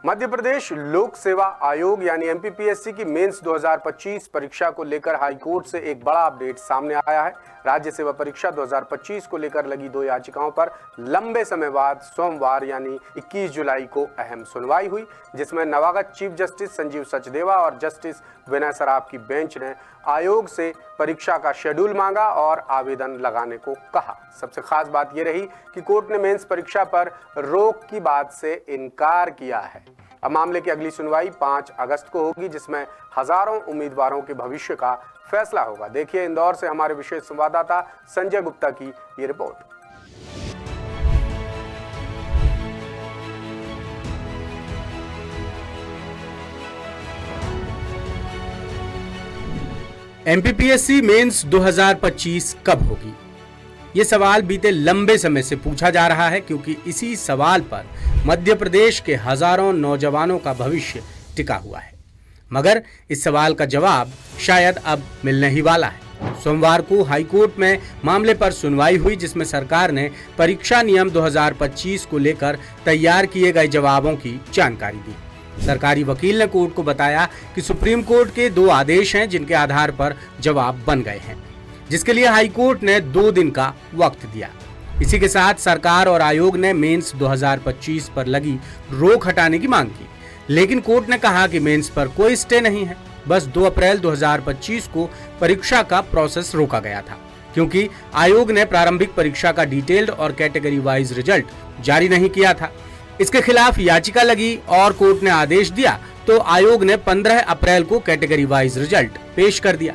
मध्य प्रदेश लोक सेवा आयोग यानी एमपीपीएससी की मेंस 2025 परीक्षा को लेकर हाईकोर्ट से एक बड़ा अपडेट सामने आया है। राज्य सेवा परीक्षा 2025 को लेकर लगी 2 याचिकाओं पर लंबे समय बाद सोमवार यानी 21 जुलाई को अहम सुनवाई हुई, जिसमें नवागत चीफ जस्टिस संजीव सचदेवा और जस्टिस विनय सराफ की बेंच ने आयोग से परीक्षा का शेड्यूल मांगा और आवेदन लगाने को कहा। सबसे खास बात यह रही कि कोर्ट ने मेंस परीक्षा पर रोक की बात से इनकार किया है। अब मामले की अगली सुनवाई 5 अगस्त को होगी, जिसमें हजारों उम्मीदवारों के भविष्य का फैसला होगा। देखिए इंदौर से हमारे विशेष संवाददाता संजय गुप्ता की ये रिपोर्ट। एमपीपीएससी मेंस 2025 कब होगी? ये सवाल बीते लंबे समय से पूछा जा रहा है, क्योंकि इसी सवाल पर मध्य प्रदेश के हजारों नौजवानों का भविष्य टिका हुआ है। मगर इस सवाल का जवाब शायद अब मिलने ही वाला है। सोमवार को हाईकोर्ट में मामले पर सुनवाई हुई, जिसमें सरकार ने परीक्षा नियम 2025 को लेकर तैयार किए गए जवाबों की जानकारी दी। सरकारी वकील ने कोर्ट को बताया कि सुप्रीम कोर्ट के 2 आदेश हैं, जिनके आधार पर जवाब बन गए हैं, जिसके लिए हाईकोर्ट ने 2 दिन का वक्त दिया। इसी के साथ सरकार और आयोग ने मेंस 2025 पर लगी रोक हटाने की मांग की, लेकिन कोर्ट ने कहा कि मेंस पर कोई स्टे नहीं है। बस 2 अप्रैल 2025 को परीक्षा का प्रोसेस रोका गया था, क्योंकि आयोग ने प्रारंभिक परीक्षा का डिटेल्ड और कैटेगरी वाइज रिजल्ट जारी नहीं किया था। इसके खिलाफ याचिका लगी और कोर्ट ने आदेश दिया तो आयोग ने 15 अप्रैल को कैटेगरी वाइज रिजल्ट पेश कर दिया।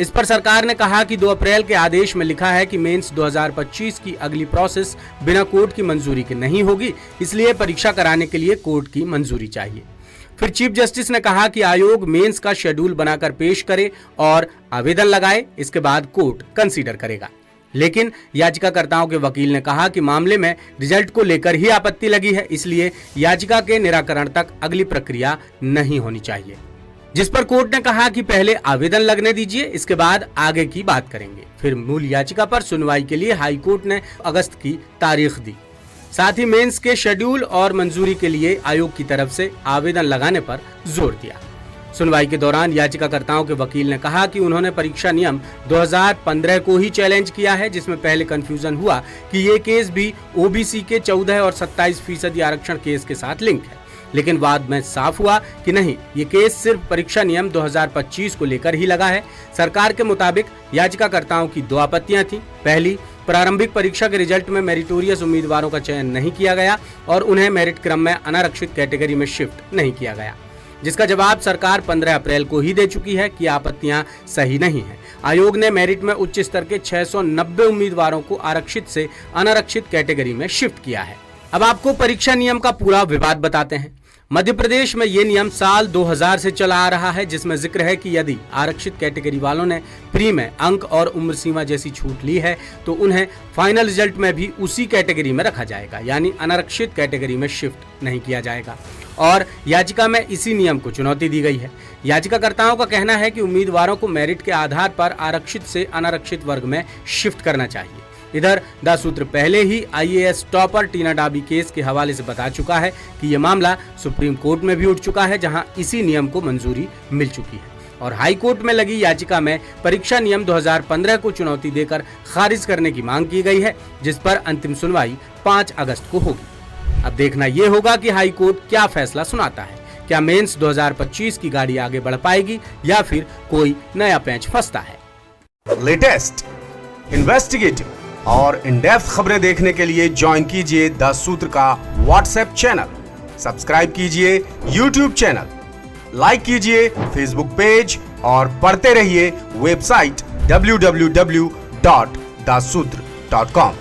इस पर सरकार ने कहा कि 2 अप्रैल के आदेश में लिखा है कि मेंस 2025 की अगली प्रोसेस बिना कोर्ट की मंजूरी के नहीं होगी, इसलिए परीक्षा कराने के लिए कोर्ट की मंजूरी चाहिए। फिर चीफ जस्टिस ने कहा कि आयोग मेंस का शेड्यूल बनाकर पेश करे और आवेदन लगाए, इसके बाद कोर्ट कंसीडर करेगा। लेकिन याचिकाकर्ताओं के वकील ने कहा कि मामले में रिजल्ट को लेकर ही आपत्ति लगी है, इसलिए याचिका के निराकरण तक अगली प्रक्रिया नहीं होनी चाहिए, जिस पर कोर्ट ने कहा कि पहले आवेदन लगने दीजिए, इसके बाद आगे की बात करेंगे। फिर मूल याचिका पर सुनवाई के लिए हाईकोर्ट ने अगस्त की तारीख दी। साथ ही मेंस के शेड्यूल और मंजूरी के लिए आयोग की तरफ से आवेदन लगाने पर जोर दिया। सुनवाई के दौरान याचिकाकर्ताओं के वकील ने कहा कि उन्होंने परीक्षा नियम 2015 को ही चैलेंज किया है, जिसमें पहले कंफ्यूजन हुआ कि ये केस भी ओबीसी के 14 और 27% आरक्षण केस के साथ लिंक है, लेकिन बाद में साफ हुआ कि नहीं, ये केस सिर्फ परीक्षा नियम 2025 को लेकर ही लगा है। सरकार के मुताबिक याचिकाकर्ताओं की 2 आपत्तियां थीं। पहली, प्रारंभिक परीक्षा के रिजल्ट में मेरिटोरियस उम्मीदवारों का चयन नहीं किया गया और उन्हें मेरिट क्रम में अनारक्षित कैटेगरी में शिफ्ट नहीं किया गया, जिसका जवाब सरकार 15 अप्रैल को ही दे चुकी है कि आपत्तियां सही नहीं है। आयोग ने मेरिट में उच्च स्तर के 690 उम्मीदवारों को आरक्षित से अनारक्षित कैटेगरी में शिफ्ट किया है। अब आपको परीक्षा नियम का पूरा विवाद बताते हैं। मध्य प्रदेश में ये नियम साल 2000 से चला आ रहा है, जिसमें जिक्र है कि यदि आरक्षित कैटेगरी वालों ने प्री में अंक और उम्र सीमा जैसी छूट ली है तो उन्हें फाइनल रिजल्ट में भी उसी कैटेगरी में रखा जाएगा, यानी अनारक्षित कैटेगरी में शिफ्ट नहीं किया जाएगा। और याचिका में इसी नियम को चुनौती दी गई है। याचिकाकर्ताओं का कहना है कि उम्मीदवारों को मेरिट के आधार पर आरक्षित से अनारक्षित वर्ग में शिफ्ट करना चाहिए। इधर द सूत्र पहले ही आईएएस टॉपर टीना डाबी केस के हवाले से बता चुका है कि यह मामला सुप्रीम कोर्ट में भी उठ चुका है, जहां इसी नियम को मंजूरी मिल चुकी है। और हाई कोर्ट में लगी याचिका में परीक्षा नियम 2015 को चुनौती देकर खारिज करने की मांग की गई है, जिस पर अंतिम सुनवाई 5 अगस्त को होगी। अब देखना यह होगा कि हाई कोर्ट क्या फैसला सुनाता है। क्या मेंस 2025 की गाड़ी आगे बढ़ पाएगी या फिर कोई नया पेंच फंसता है? लेटेस्ट, इन्वेस्टिगेटिव और इन डेप्थ खबरें देखने के लिए ज्वाइन कीजिए द सूत्र का व्हाट्सएप चैनल, सब्सक्राइब कीजिए यूट्यूब चैनल, लाइक कीजिए फेसबुक पेज और पढ़ते रहिए वेबसाइट www.daसूत्र.com।